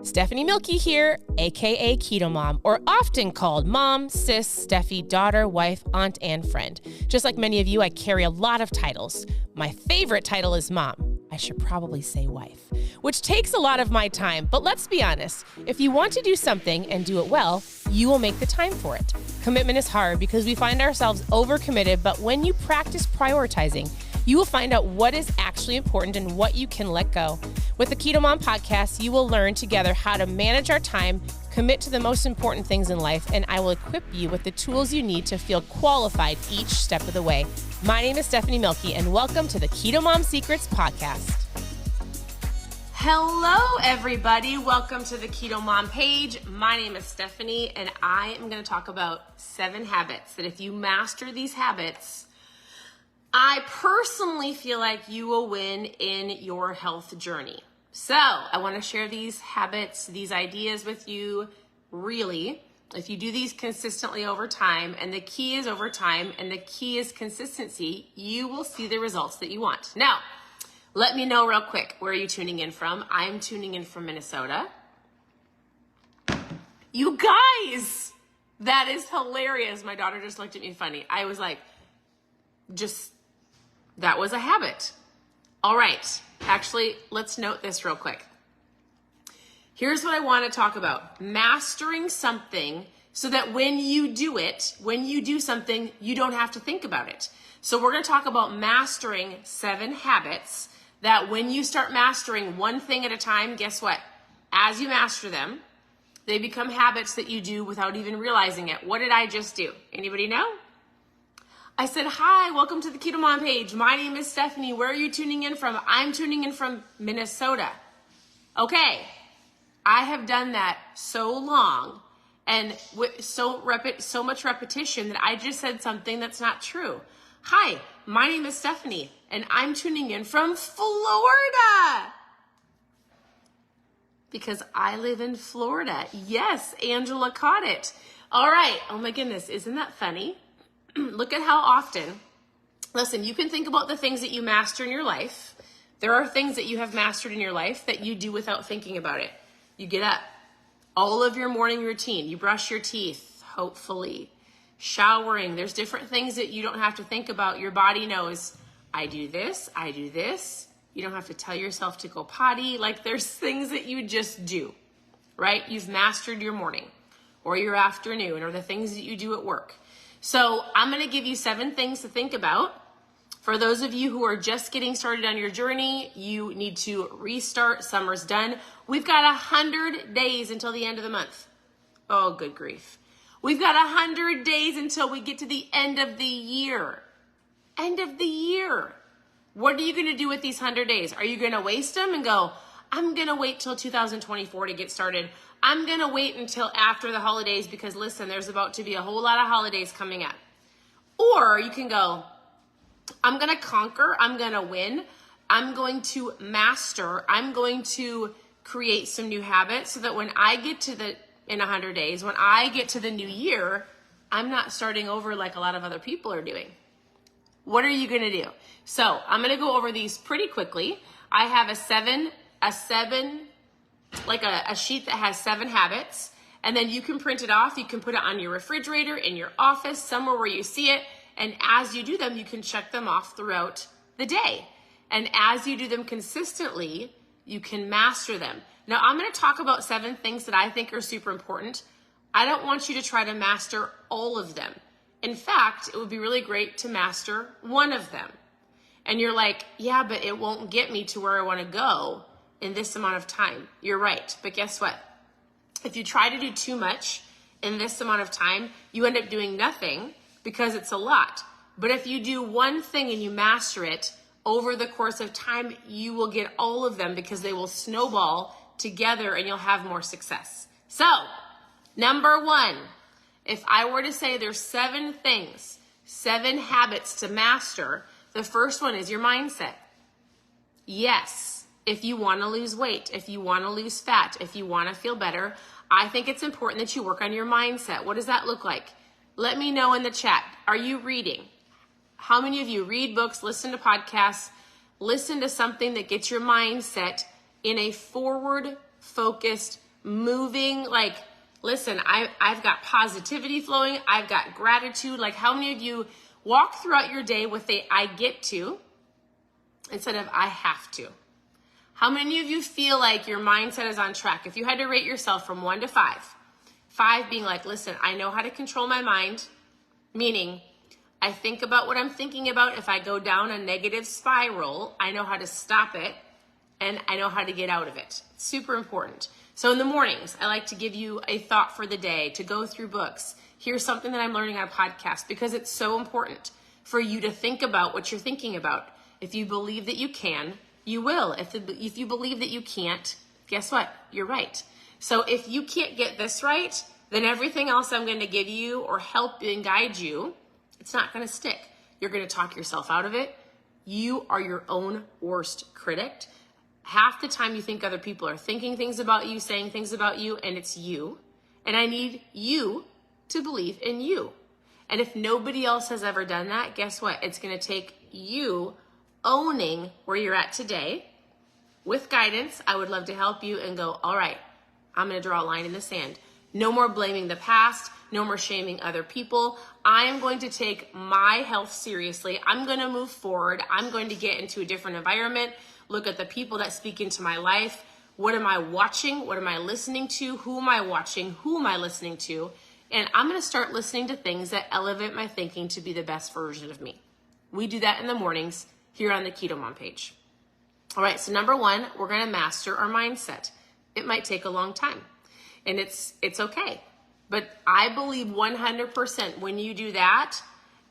Stephanie Milky here, aka KetoMom, or often called mom, sis, Steffi, daughter, wife, aunt, and friend. Just like many of you, I carry a lot of titles. My favorite title is mom. I should probably say wife, which takes a lot of my time. But let's be honest, if you want to do something and do it well, you will make the time for it. Commitment is hard because we find ourselves overcommitted, but when you practice prioritizing, you will find out what is actually important and what you can let go. With the KetoMom podcast, you will learn together how to manage our time, commit to the most important things in life, and I will equip you with the tools you need to feel qualified each step of the way. My name is Stephanie Milky, and welcome to the KetoMom Secrets podcast. Hello, everybody. Welcome to the KetoMom page. My name is Stephanie, and I am going to talk about 7 habits that if you master these habits, I personally feel like you will win in your health journey. So I want to share these habits, these ideas with you. Really, if you do these consistently over time, and the key is over time, and the key is consistency, you will see the results that you want. Now, let me know real quick, where are you tuning in from? I'm tuning in from Minnesota. You guys, that is hilarious. My daughter just looked at me funny. I was like, that was a habit. All right, actually, let's note this real quick. Here's what I want to talk about. Mastering something so that when you do it, when you do something, you don't have to think about it. So we're going to talk about mastering 7 habits that when you start mastering one thing at a time, guess what? As you master them, they become habits that you do without even realizing it. What did I just do? Anybody know? I said, hi, welcome to the KetoMom page. My name is Stephanie. Where are you tuning in from? I'm tuning in from Minnesota. Okay, I have done that so long and with so much repetition that I just said something that's not true. Hi, my name is Stephanie, and I'm tuning in from Florida. Because I live in Florida. Yes, Angela caught it. All right, oh my goodness, isn't that funny? Look at how often, listen, you can think about the things that you master in your life. There are things that you have mastered in your life that you do without thinking about it. You get up, all of your morning routine, you brush your teeth, hopefully, showering. There's different things that you don't have to think about. Your body knows, I do this, I do this. You don't have to tell yourself to go potty. Like there's things that you just do, right? You've mastered your morning or your afternoon or the things that you do at work. So I'm going to give you 7 things to think about. For those of you who are just getting started on your journey, you need to restart. Summer's done. We've got 100 days until the end of the month. Oh, good grief. We've got 100 days until we get to the end of the year. End of the year. What are you going to do with these 100 days? Are you going to waste them and go, I'm going to wait till 2024 to get started. I'm going to wait until after the holidays because listen, there's about to be a whole lot of holidays coming up. Or you can go, I'm going to conquer. I'm going to win. I'm going to master. I'm going to create some new habits so that when I get to in 100 days, when I get to the new year, I'm not starting over like a lot of other people are doing. What are you going to do? So I'm going to go over these pretty quickly. I have a sheet that has 7 habits, and then you can print it off. You can put it on your refrigerator, in your office, somewhere where you see it. And as you do them, you can check them off throughout the day. And as you do them consistently, you can master them. Now, I'm going to talk about 7 things that I think are super important. I don't want you to try to master all of them. In fact, it would be really great to master one of them. And you're like, yeah, but it won't get me to where I want to go in this amount of time. You're right. But guess what? If you try to do too much in this amount of time, you end up doing nothing because it's a lot. But if you do one thing and you master it over the course of time, you will get all of them because they will snowball together and you'll have more success. So, number 1, if I were to say there's 7 things, 7 habits to master, the first one is your mindset. Yes. If you want to lose weight, if you want to lose fat, if you want to feel better, I think it's important that you work on your mindset. What does that look like? Let me know in the chat. Are you reading? How many of you read books, listen to podcasts, listen to something that gets your mindset in a forward-focused moving. Like, listen, I've got positivity flowing. I've got gratitude. Like, how many of you walk throughout your day with a I get to instead of I have to? How many of you feel like your mindset is on track? If you had to rate yourself from 1 to 5, 5 being like, listen, I know how to control my mind, meaning I think about what I'm thinking about. If I go down a negative spiral, I know how to stop it and I know how to get out of it. It's super important. So in the mornings, I like to give you a thought for the day, to go through books. Here's something that I'm learning on a podcast, because it's so important for you to think about what you're thinking about. If you believe that you can, you will. If you believe that you can't, guess what? You're right. So if you can't get this right, then everything else I'm going to give you or help and guide you, it's not going to stick. You're going to talk yourself out of it. You are your own worst critic. Half the time you think other people are thinking things about you, saying things about you, and it's you. And I need you to believe in you. And if nobody else has ever done that, guess what? It's going to take you owning where you're at today. With guidance, I would love to help you and go, all right, I'm going to draw a line in the sand. No more blaming the past. No more shaming other people. I am going to take my health seriously. I'm going to move forward. I'm going to get into a different environment. Look at the people that speak into my life. What am I watching? What am I listening to? Who am I watching? Who am I listening to? And I'm going to start listening to things that elevate my thinking to be the best version of me. We do that in the mornings here on the KetoMom page. All right, so number 1, we're going to master our mindset. It might take a long time, and it's okay. But I believe 100% when you do that,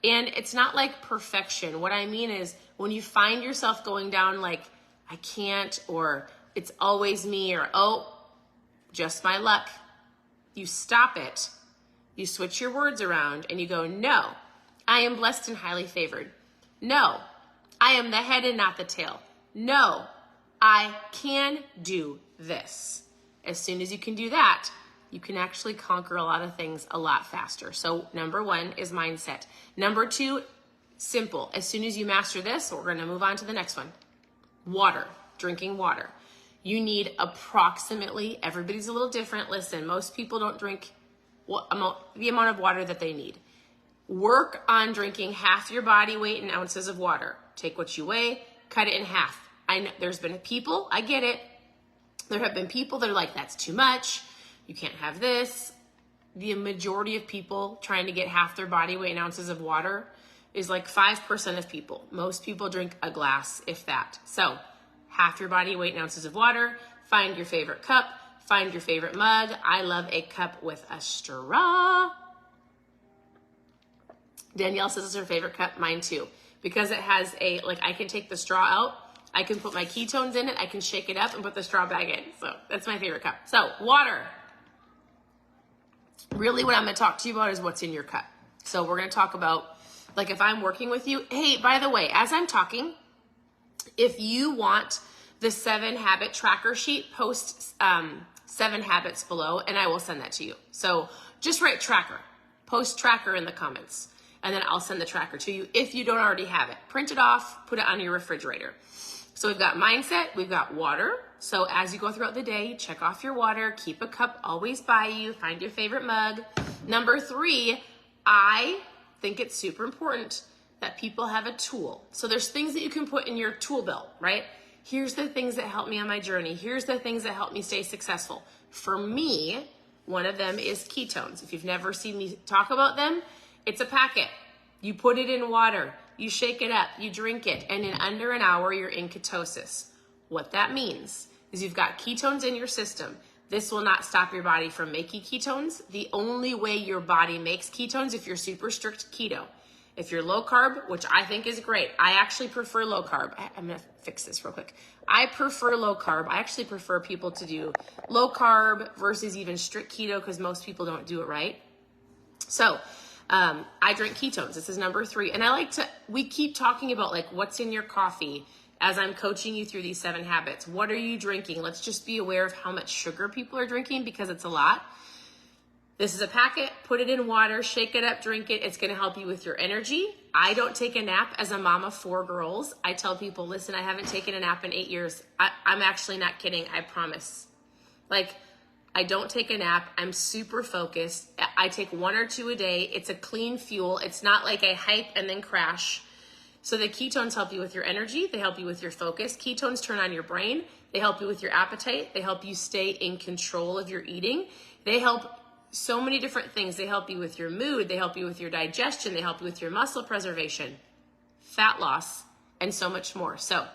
and it's not like perfection. What I mean is when you find yourself going down like, I can't, or it's always me, or, oh, just my luck. You stop it. You switch your words around and you go, no, I am blessed and highly favored. No, I am the head and not the tail. No, I can do this. As soon as you can do that, you can actually conquer a lot of things a lot faster. So number 1 is mindset. Number 2, simple. As soon as you master this, we're going to move on to the next one. Water, drinking water. You need approximately, everybody's a little different. Listen, most people don't drink the amount of water that they need. Work on drinking half your body weight in ounces of water. Take what you weigh, cut it in half. I know there's been people, I get it. There have been people that are like, that's too much. You can't have this. The majority of people trying to get half their body weight in ounces of water is like 5% of people. Most people drink a glass, if that. So half your body weight in ounces of water. Find your favorite cup. Find your favorite mug. I love a cup with a straw. Danielle says it's her favorite cup. Mine too. Because it has I can take the straw out. I can put my ketones in it. I can shake it up and put the straw back in. So that's my favorite cup. So water. Really what I'm going to talk to you about is what's in your cup. So we're going to talk about, like, if I'm working with you. Hey, by the way, as I'm talking, if you want the 7 habit tracker sheet, post 7 habits below and I will send that to you. So just write tracker, post tracker in the comments, and then I'll send the tracker to you if you don't already have it. Print it off, put it on your refrigerator. So we've got mindset, we've got water. So as you go throughout the day, check off your water, keep a cup always by you, find your favorite mug. Number 3, I think it's super important that people have a tool. So there's things that you can put in your tool belt, right? Here's the things that help me on my journey. Here's the things that help me stay successful. For me, one of them is ketones. If you've never seen me talk about them, it's a packet. You put it in water, you shake it up, you drink it, and in under an hour, you're in ketosis. What that means is you've got ketones in your system. This will not stop your body from making ketones. The only way your body makes ketones if you're super strict keto. If you're low carb, which I think is great, I actually prefer low carb. I'm going to fix this real quick. I prefer low carb. I actually prefer people to do low carb versus even strict keto because most people don't do it right. So I drink ketones. This is number 3. And we keep talking about like what's in your coffee as I'm coaching you through these 7 habits. What are you drinking? Let's just be aware of how much sugar people are drinking because it's a lot. This is a packet, put it in water, shake it up, drink it. It's going to help you with your energy. I don't take a nap as a mom of 4 girls. I tell people, listen, I haven't taken a nap in 8 years. I'm actually not kidding. I promise. Like, I don't take a nap. I'm super focused. I take 1 or 2 a day. It's a clean fuel. It's not like I hype and then crash. So the ketones help you with your energy. They help you with your focus. Ketones turn on your brain. They help you with your appetite. They help you stay in control of your eating. They help so many different things. They help you with your mood. They help you with your digestion. They help you with your muscle preservation, fat loss, and so much more. So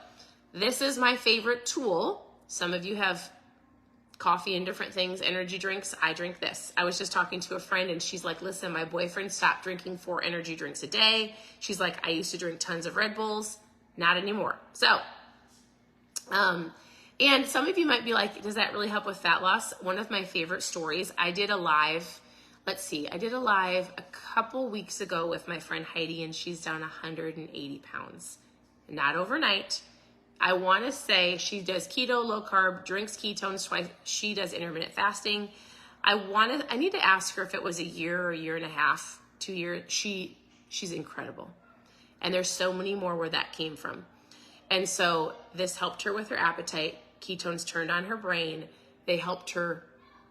this is my favorite tool. Some of you have coffee and different things, energy drinks. I drink this. I was just talking to a friend and she's like, listen, my boyfriend stopped drinking 4 energy drinks a day. She's like, I used to drink tons of Red Bulls, not anymore. So, and some of you might be like, does that really help with fat loss? One of my favorite stories, I did a live a couple weeks ago with my friend Heidi, and she's down 180 pounds. Not overnight. I want to say she does keto, low carb, drinks ketones twice. She does intermittent fasting. I need to ask her if it was a year or a year and a half, 2 years. She's incredible. And there's so many more where that came from. And so this helped her with her appetite. Ketones turned on her brain. They helped her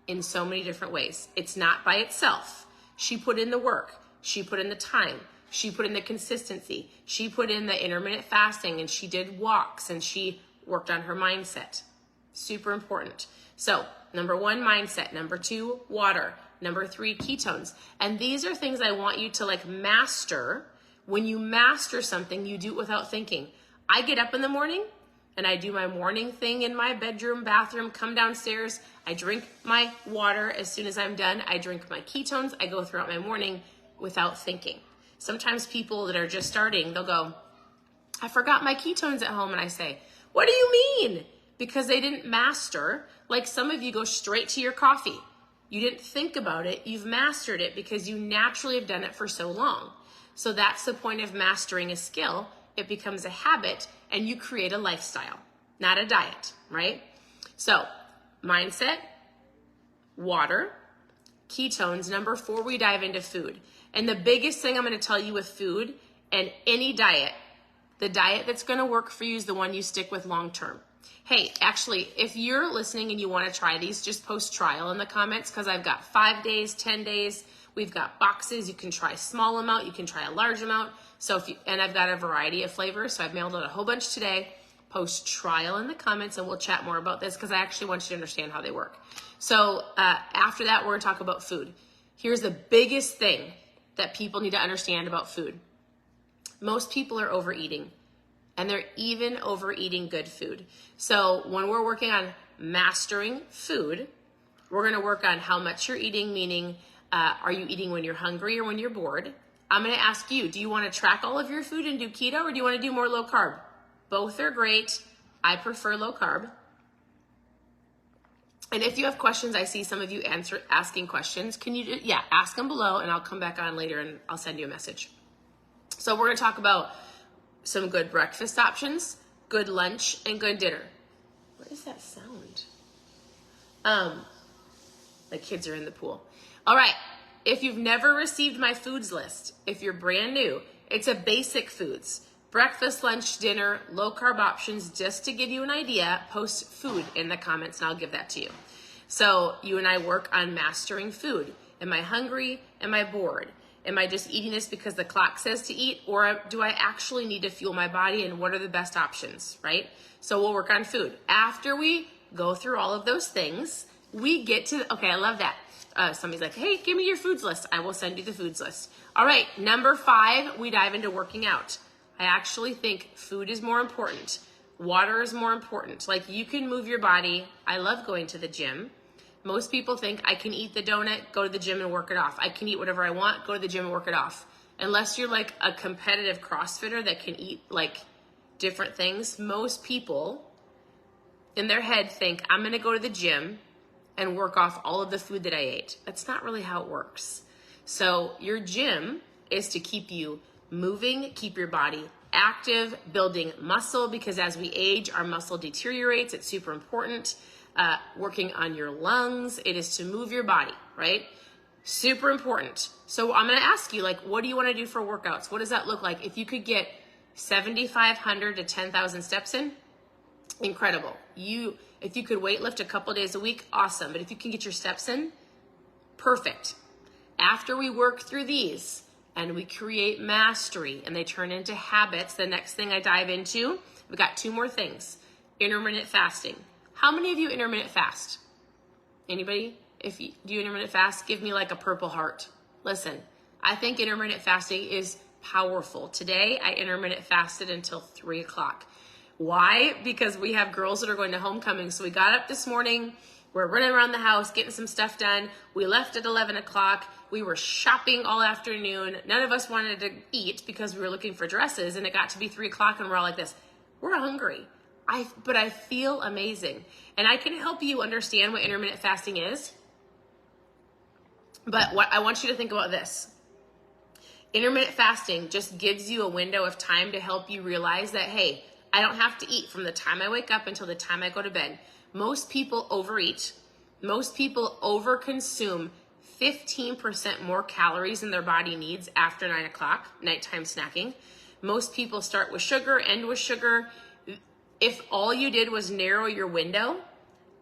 in so many different ways. It's not by itself. She put in the work. She put in the time. She put in the consistency. She put in the intermittent fasting, and she did walks, and she worked on her mindset. Super important. So, number 1, mindset. Number 2, water. Number 3, ketones. And these are things I want you to master. When you master something, you do it without thinking. I get up in the morning and I do my morning thing in my bedroom, bathroom, come downstairs. I drink my water as soon as I'm done. I drink my ketones. I go throughout my morning without thinking. Sometimes people that are just starting, they'll go, I forgot my ketones at home. And I say, what do you mean? Because they didn't master. Like some of you go straight to your coffee. You didn't think about it. You've mastered it because you naturally have done it for so long. So that's the point of mastering a skill. It becomes a habit and you create a lifestyle, not a diet, right? So mindset, water, ketones. Number 4, we dive into food. And the biggest thing I'm going to tell you with food and any diet, the diet that's going to work for you is the one you stick with long term. Hey, actually, if you're listening and you want to try these, just post trial in the comments because I've got 5 days, 10 days. We've got boxes. You can try a small amount. You can try a large amount. So and I've got a variety of flavors. So I've mailed out a whole bunch today. Post trial in the comments and we'll chat more about this because I actually want you to understand how they work. So after that, we're going to talk about food. Here's the biggest thing that people need to understand about food. Most people are overeating, and they're even overeating good food. So when we're working on mastering food, we're going to work on how much you're eating, meaning are you eating when you're hungry or when you're bored? I'm going to ask you, do you want to track all of your food and do keto, or do you want to do more low carb? Both are great. I prefer low carb. And if you have questions, I see some of you asking questions. Can you, ask them below and I'll come back on later and I'll send you a message. So we're going to talk about some good breakfast options, good lunch, and good dinner. What is that sound? The kids are in the pool. All right. If you've never received my foods list, if you're brand new, it's a basic foods. Breakfast, lunch, dinner, low carb options. Just to give you an idea, post food in the comments and I'll give that to you. So you and I work on mastering food. Am I hungry? Am I bored? Am I just eating this because the clock says to eat? Or do I actually need to fuel my body? And what are the best options, right? So we'll work on food. After we go through all of those things, we get to, okay, I love that. Somebody's like, hey, give me your foods list. I will send you the foods list. All right, number 5, we dive into working out. I actually think food is more important. Water is more important. Like you can move your body. I love going to the gym. Most people think I can eat the donut, go to the gym and work it off. I can eat whatever I want, go to the gym and work it off. Unless you're like a competitive CrossFitter that can eat like different things, most people in their head think I'm going to go to the gym and work off all of the food that I ate. That's not really how it works. So your gym is to keep you moving, keep your body active, building muscle, because as we age, our muscle deteriorates. It's super important. Working on your lungs. It is to move your body, right? Super important. So I'm going to ask you, like, what do you want to do for workouts? What does that look like? If you could get 7,500 to 10,000 steps in, incredible. If you could weight lift a couple days a week, awesome. But if you can get your steps in, perfect. After we work through these and we create mastery and they turn into habits, the next thing I dive into, we've got 2 more things. Intermittent fasting. How many of you intermittent fast? Anybody? If you do intermittent fast, give me like a purple heart. Listen, I think intermittent fasting is powerful. Today, I intermittent fasted until 3 o'clock. Why? Because we have girls that are going to homecoming. So we got up this morning. We're running around the house, getting some stuff done. We left at 11 o'clock. We were shopping all afternoon. None of us wanted to eat because we were looking for dresses. And it got to be 3 o'clock and we're all like this. We're hungry. But I feel amazing. And I can help you understand what intermittent fasting is. But what I want you to think about this. Intermittent fasting just gives you a window of time to help you realize that, hey, I don't have to eat from the time I wake up until the time I go to bed. Most people overeat. Most people overconsume 15% more calories than their body needs after 9 o'clock, nighttime snacking. Most people start with sugar, end with sugar. If all you did was narrow your window,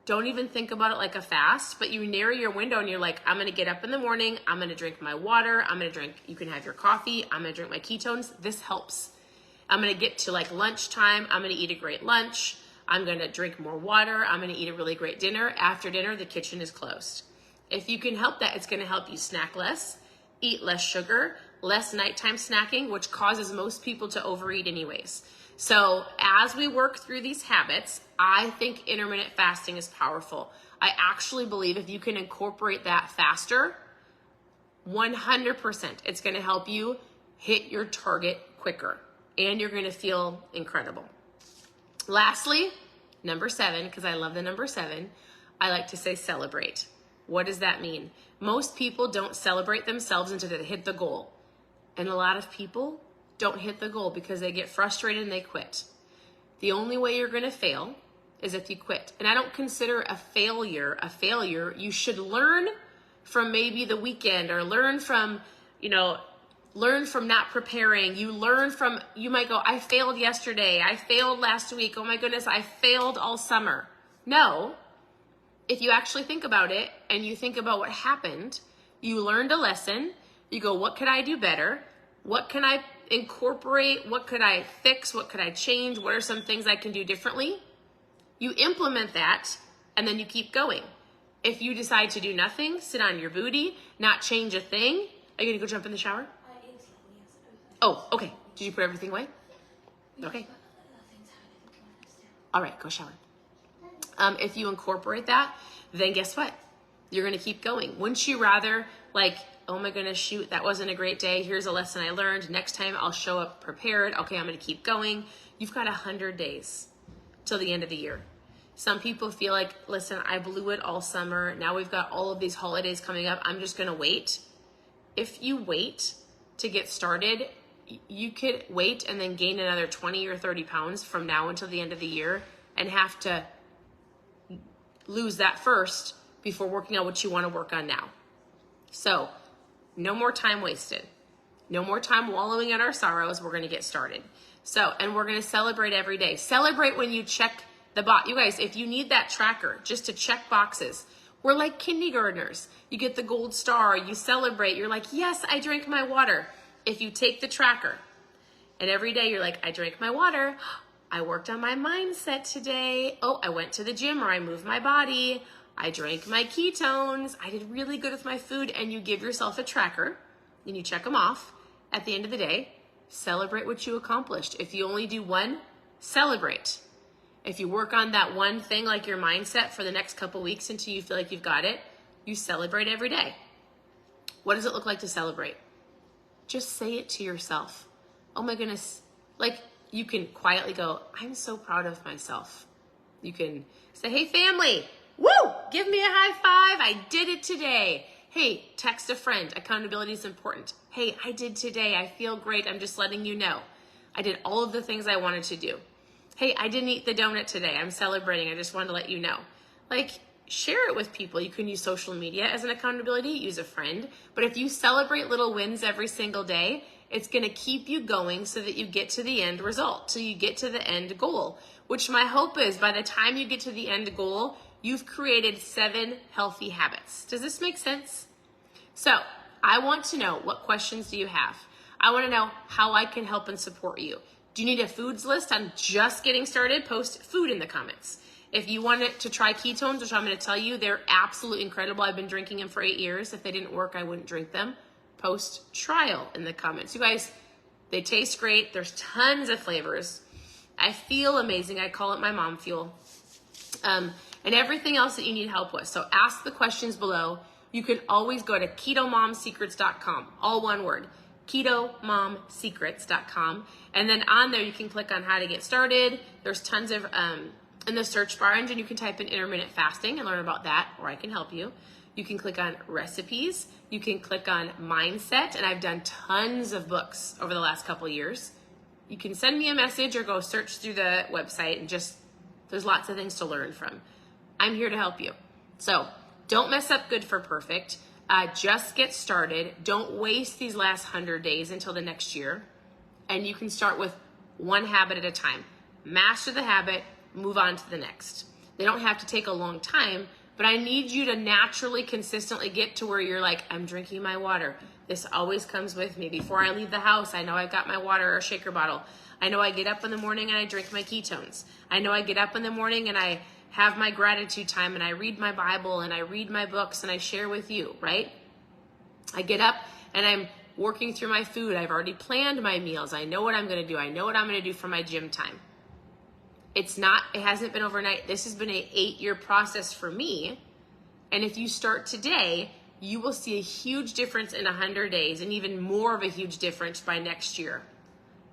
don't even think about it like a fast, but you narrow your window and you're like, I'm going to get up in the morning. I'm going to drink my water. You can have your coffee. I'm going to drink my ketones. This helps. I'm going to get to like lunchtime. I'm going to eat a great lunch. I'm going to drink more water. I'm going to eat a really great dinner. After dinner, the kitchen is closed. If you can help that, it's going to help you snack less, eat less sugar, less nighttime snacking, which causes most people to overeat anyways. So as we work through these habits, I think intermittent fasting is powerful. I actually believe if you can incorporate that faster, 100%, it's going to help you hit your target quicker and you're going to feel incredible. Lastly, number 7, because I love the number 7, I like to say celebrate. What does that mean? Most people don't celebrate themselves until they hit the goal. And a lot of people don't hit the goal because they get frustrated and they quit. The only way you're going to fail is if you quit. And I don't consider a failure a failure. You should learn from maybe the weekend or learn from not preparing. You might go, I failed yesterday. I failed last week. Oh my goodness, I failed all summer. No, if you actually think about it and you think about what happened, you learned a lesson. You go, what could I do better? What can I incorporate? What could I fix? What could I change? What are some things I can do differently? You implement that and then you keep going. If you decide to do nothing, sit on your booty, not change a thing, are you gonna go jump in the shower? Oh, okay. Did you put everything away? Okay. All right, go shower. If you incorporate that, then guess what? You're gonna keep going. Wouldn't you rather oh my goodness, shoot, that wasn't a great day. Here's a lesson I learned. Next time I'll show up prepared. Okay, I'm gonna keep going. You've got 100 days till the end of the year. Some people feel like, listen, I blew it all summer. Now we've got all of these holidays coming up. I'm just gonna wait. If you wait to get started, you could wait and then gain another 20 or 30 pounds from now until the end of the year and have to lose that first before working on what you wanna work on now. So, no more time wasted. No more time wallowing in our sorrows. We're going to get started. So, and we're going to celebrate every day. Celebrate when you check the box. You guys, if you need that tracker just to check boxes, we're like kindergartners. You get the gold star, you celebrate. You're like, yes, I drank my water. If you take the tracker and every day you're like, I drank my water. I worked on my mindset today. Oh, I went to the gym or I moved my body. I drank my ketones. I did really good with my food. And you give yourself a tracker and you check them off. At the end of the day, celebrate what you accomplished. If you only do one, celebrate. If you work on that one thing, like your mindset for the next couple weeks until you feel like you've got it, you celebrate every day. What does it look like to celebrate? Just say it to yourself. Oh my goodness. You can quietly go, I'm so proud of myself. You can say, hey family, woo, give me a high five. I did it today. Hey, text a friend. Accountability is important. Hey, I did today. I feel great. I'm just letting you know. I did all of the things I wanted to do. Hey, I didn't eat the donut today. I'm celebrating. I just wanted to let you know. Share it with people. You can use social media as an accountability, use a friend. But if you celebrate little wins every single day, It's going to keep you going so that you get to the end result, so you get to the end goal, which my hope is by the time you get to the end goal, you've created 7 healthy habits. Does this make sense? So I want to know, what questions do you have? I want to know how I can help and support you. Do you need a foods list on just getting started? Post food in the comments. If you wanted to try ketones, which I'm going to tell you, they're absolutely incredible. I've been drinking them for 8 years. If they didn't work, I wouldn't drink them. Post trial in the comments. You guys, they taste great. There's tons of flavors. I feel amazing. I call it my mom fuel. And everything else that you need help with. So ask the questions below. You can always go to ketomomsecrets.com, all one word, ketomomsecrets.com. And then on there, you can click on how to get started. There's tons of, in the search bar engine, you can type in intermittent fasting and learn about that, or I can help you. You can click on recipes. You can click on mindset. And I've done tons of books over the last couple of years. You can send me a message or go search through the website and just, there's lots of things to learn from. I'm here to help you. So don't mess up good for perfect. Just get started. Don't waste these last 100 days until the next year. And you can start with one habit at a time. Master the habit, move on to the next. They don't have to take a long time, but I need you to naturally, consistently get to where you're like, I'm drinking my water. This always comes with me. Before I leave the house, I know I've got my water or shaker bottle. I know I get up in the morning and I drink my ketones. I know I get up in the morning and I have my gratitude time and I read my Bible and I read my books and I share with you, right? I get up and I'm working through my food. I've already planned my meals. I know what I'm going to do. I know what I'm going to do for my gym time. It hasn't been overnight. This has been an 8-year process for me. And if you start today, you will see a huge difference in 100 days and even more of a huge difference by next year.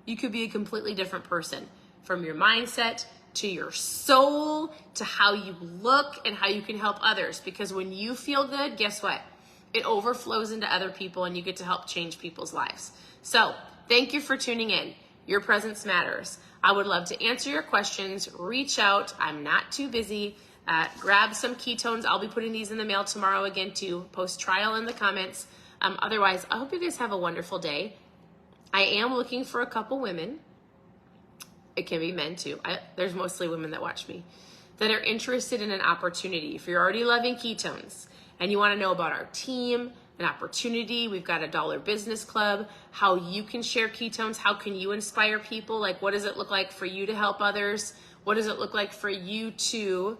You could be a completely different person, from your mindset to your soul to how you look and how you can help others. Because when you feel good, guess what? It overflows into other people and you get to help change people's lives. So thank you for tuning in. Your presence matters. I would love to answer your questions. Reach out. I'm not too busy. Grab some ketones. I'll be putting these in the mail tomorrow again too. Post trial in the comments. Otherwise, I hope you guys have a wonderful day. I am looking for a couple women. It can be men too. There's mostly women that watch me that are interested in an opportunity. If you're already loving ketones and you want to know about our team, an opportunity, we've got a $1 business club, how you can share ketones, how can you inspire people? Like, what does it look like for you to help others? What does it look like for you to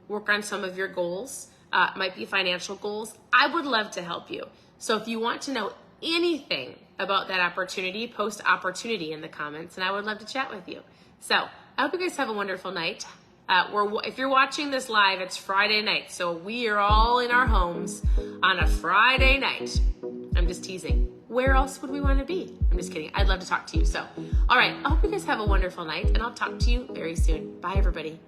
work on some of your goals? Might be financial goals. I would love to help you. So if you want to know anything about that opportunity, post opportunity in the comments, and I would love to chat with you. So I hope you guys have a wonderful night. If you're watching this live, it's Friday night. So we are all in our homes on a Friday night. I'm just teasing. Where else would we want to be? I'm just kidding. I'd love to talk to you. So, all right. I hope you guys have a wonderful night and I'll talk to you very soon. Bye, everybody.